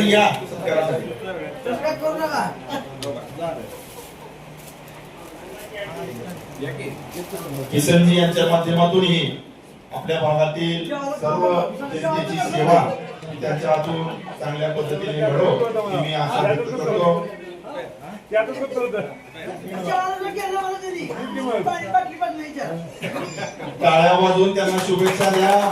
आणि या सत्कारासाठी किसनजी यांच्या माध्यमातूनही आपल्या भागातील सर्व जनतेची सेवा त्यांच्या हातून चांगल्या पद्धतीने घडो ही मी आशा व्यक्त करतो। टाळ्या वाजवून त्यांना शुभेच्छा द्या।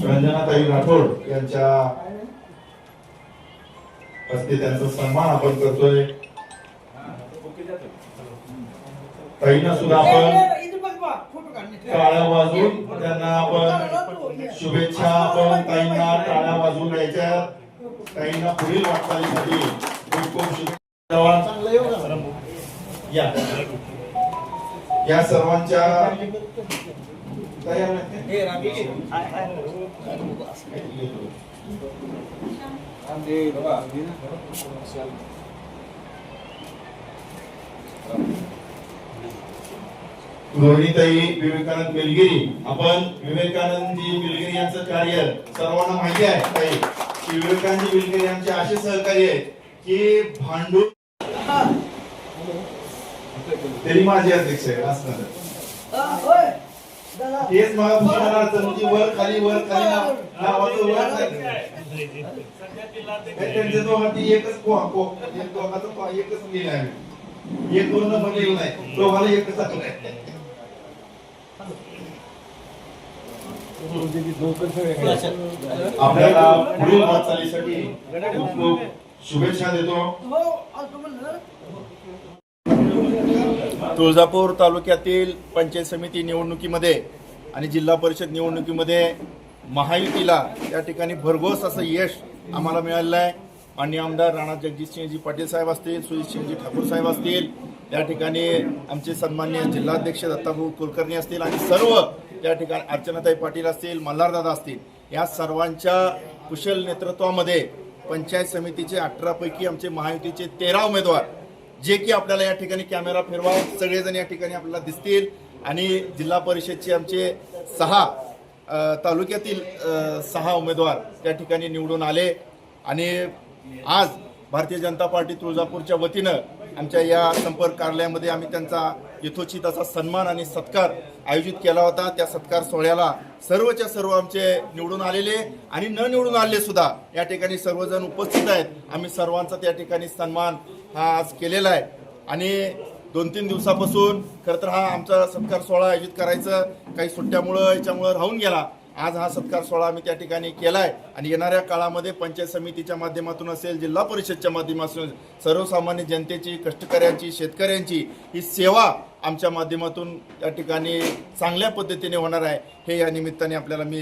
रंजनाताई राठोड यांच्या हस्ते त्यांचा सन्मान आपण करतोय। ताईंना सुद्धा आपण टाळ्या वाजवून त्यांना आपण शुभेच्छा आपण ताईंना टाळ्या वाजवून द्यायच्या। ताईंना पुढील वाटचालीसाठी खूप खूप शुभेच्छा। या सर्वांच्या रोहिणीताई विवेकानंद मिलगिरी, आपण विवेकानंदजी मिलगिरी यांचं कार्य सर्वांना माहिती आहे ताई की विवेकानंदजी मिलगिरी यांचे असे सहकारी आहेत की भांडून तरी माझे अध्यक्ष असणार तेच मला तुमची वर खाली नावाचं वर त्यांचे दोघांची एकच एकच लिहिलं आहे, एक दोन नंबर लिहिलं नाही, दोघांना एकच टाकलंय। आपल्याला पुढील वाटचालीसाठी खूप खूप शुभेच्छा देतो। तुळजापूर तालुक्यातील पंचायत समिती निवडणुकीमध्ये आणि जिल्हा परिषद निवडणुकीमध्ये महायुतीला त्या ठिकाणी भरघोस असं यश आम्हाला मिळालेलं आहे। माननीय आमदार राणा जगजितसिंहजी पाटील साहेब असतील, सुजितसिंहजी ठाकूर साहेब असतील, त्या ठिकाणी आमचे सन्माननीय जिल्हाध्यक्ष दत्ताभाऊ कुलकर्णी असतील आणि सर्व त्या ठिकाणी अर्चनाताई पाटील असतील, मल्हारदादा असतील, या सर्वांच्या कुशल नेतृत्वामध्ये पंचायत समितीचे 18 पैकी आमचे महायुतीचे 13 उमेदवार जे की आपल्याला या ठिकाणी कॅमेरा फिरवा सगळेजण या ठिकाणी आपल्याला दिसतील आणि जिल्हा परिषदचे आमचे 6 तालुक्यातील 6 उमेदवार त्या ठिकाणी निवडून आले आणि आज भारतीय जनता पार्टी तुळजापूरच्या वतीनं आमच्या या संपर्क कार्यालयामध्ये आम्ही त्यांचा यथोचित असा सन्मान आणि सत्कार आयोजित केला होता। त्या सत्कार सोहळ्याला सर्वच्या सर्व आमचे निवडून आलेले आणि न निवडून आलेले सुद्धा या ठिकाणी सर्वजण उपस्थित आहेत। आम्ही सर्वांचा त्या ठिकाणी सन्मान हा आज केलेला आहे आणि 2-3 दिवसापासून खरं तर हा आमचा सत्कार सोहळा आयोजित करायचं काही सुट्ट्यामुळं याच्यामुळं राहून गेला। आज हा सत्कार सोहळा आम्ही त्या ठिकाणी केलाय आणि येणाऱ्या काळामध्ये पंचायत समितीच्या माध्यमातून असेल, जिल्हा परिषदच्या माध्यमातून सर्वसामान्य जनतेची, कष्टकऱ्यांची, शेतकऱ्यांची ही सेवा आमच्या माध्यमातून त्या ठिकाणी चांगल्या पद्धतीने होणार आहे हे या निमित्ताने आपल्याला मी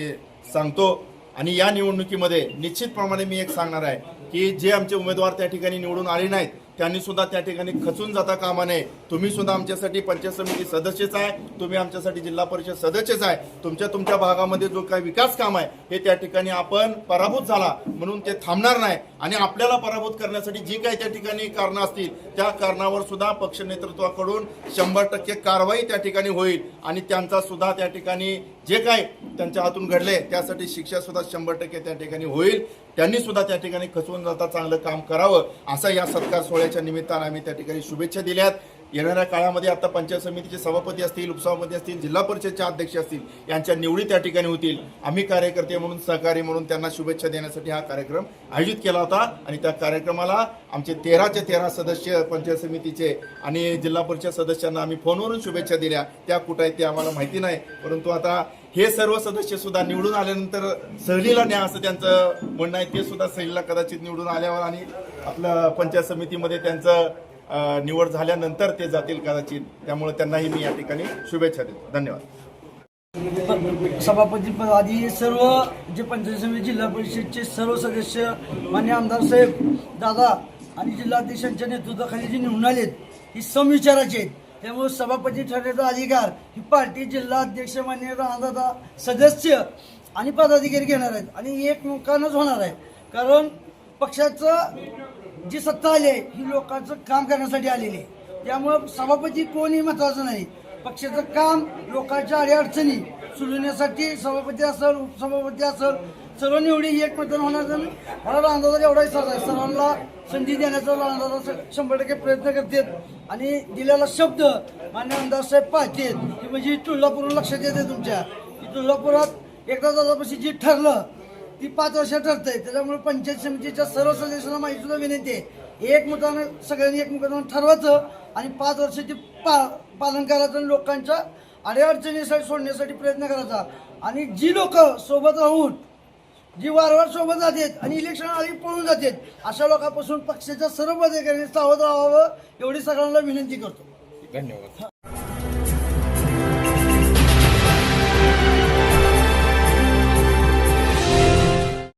सांगतो। आणि या निवडणुकीमध्ये निश्चितप्रमाणे मी एक सांगणार आहे की जे आमचे उमेदवार त्या ठिकाणी निवडून आले नाहीत त्यांनी सुद्धा त्या ठिकाणी खचून जाता कामा नये। तुम्ही सुद्धा आमच्यासाठी पंचायत समिती सदस्यच आहे, तुम्ही आमच्यासाठी जिल्हा परिषद सदस्यच आहे। तुमच्या भागामध्ये जो काही विकास काम आहे हे त्या ठिकाणी आपण पराभूत झाला म्हणून ते थांबणार नाही आणि आपल्याला पराभूत करण्यासाठी जी काही त्या ठिकाणी कारणं असतील त्या कारणावर सुद्धा पक्ष नेतृत्वाकडून 100% कारवाई त्या ठिकाणी होईल आणि त्यांचा सुद्धा त्या ठिकाणी जे काही त्यांच्या हातून घडले त्यासाठी शिक्षा सुद्धा 100% त्या ठिकाणी होईल। त्यांनी सुद्धा त्या ठिकाणी खचवून जाता चांगलं काम करावं असं या सत्कार सोहळ्याच्या निमित्तानं आम्ही त्या ठिकाणी शुभेच्छा दिल्यात। येणाऱ्या काळामध्ये आता पंचायत समितीचे सभापती असतील, उपसभापती असतील, जिल्हा परिषदचे अध्यक्ष असतील यांच्या निवडी त्या ठिकाणी होतील। आम्ही कार्यकर्ते म्हणून, सहकारी म्हणून त्यांना शुभेच्छा देण्यासाठी हा कार्यक्रम आयोजित केला होता आणि त्या कार्यक्रमाला आमचे 13चे 13 सदस्य पंचायत समितीचे आणि जिल्हा परिषद सदस्यांना आम्ही फोनवरून शुभेच्छा दिल्या। त्या कुठं आहेत ते आम्हाला माहिती नाही, परंतु आता हे सर्व सदस्य सुद्धा निवडून आल्यानंतर सहलीला न्या असं त्यांचं म्हणणं आहे। ते सुद्धा सहलीला कदाचित निवडून आल्यावर आणि आपल्या पंचायत समितीमध्ये त्यांचं निवड झाल्यानंतर ते जातील कदाचित, त्यामुळे त्यांनाही मी या ठिकाणी शुभेच्छा देतो। धन्यवाद। सभापती पद आधी सर्व जे पंचायत समिती जिल्हा परिषदचे सर्व सदस्य मान्य आमदार साहेब, दादा आणि जिल्हाध्यक्षांच्या नेतृत्वाखाली जे निवडून आलेत ही समविचाराचे आहेत, त्यामुळे सभापती ठरण्याचा अधिकार ही पार्टी, जिल्हा अध्यक्ष मान्य राणादादा, सदस्य आणि पदाधिकारी घेणार आहेत आणि एकमुखानंच होणार आहे। कारण पक्षाचं जी सत्ता आली आहे ही लोकांचं काम करण्यासाठी आलेली आहे। त्यामुळं सभापती कोणी महत्वाचं नाही. पक्षाचं काम, लोकांच्या अडीअडचणी सोडवण्यासाठी सभापती असेल, उपसभापती असेल, सर्व निवडी एकमताने होणार. मला अंदाजा एवढा विश्वास आहे, सर्वांना संधी देण्याचा अंदाजा 100% प्रयत्न करतात आणि दिलेला शब्द मान्य आमदार साहेब पाळतात. की म्हणजे तुळजापूर लक्षात येते तुमच्या की तुळजापुरात एकदा दादापाशी जी ठरलं ती 5 वर्ष ठरतंय. त्याच्यामुळे पंचायत समितीच्या सर्व सदस्यांना माहिती सुद्धा विनंती आहे, एकमतानं सगळ्यांनी एकमतानं ठरवायचं आणि 5 वर्ष ते पालन करायचं आणि लोकांच्या अडीअडचणीसाठी सोडण्यासाठी प्रयत्न करायचा. आणि जी लोक सोबत राहून जी वारंवार सोबत जातात आणि इलेक्शन आधी पळून जातात, अशा लोकांपासून पक्षाच्या सर्व पदाधिकाऱ्यांनी सावध राहावं एवढी सगळ्यांना विनंती करतो. धन्यवाद.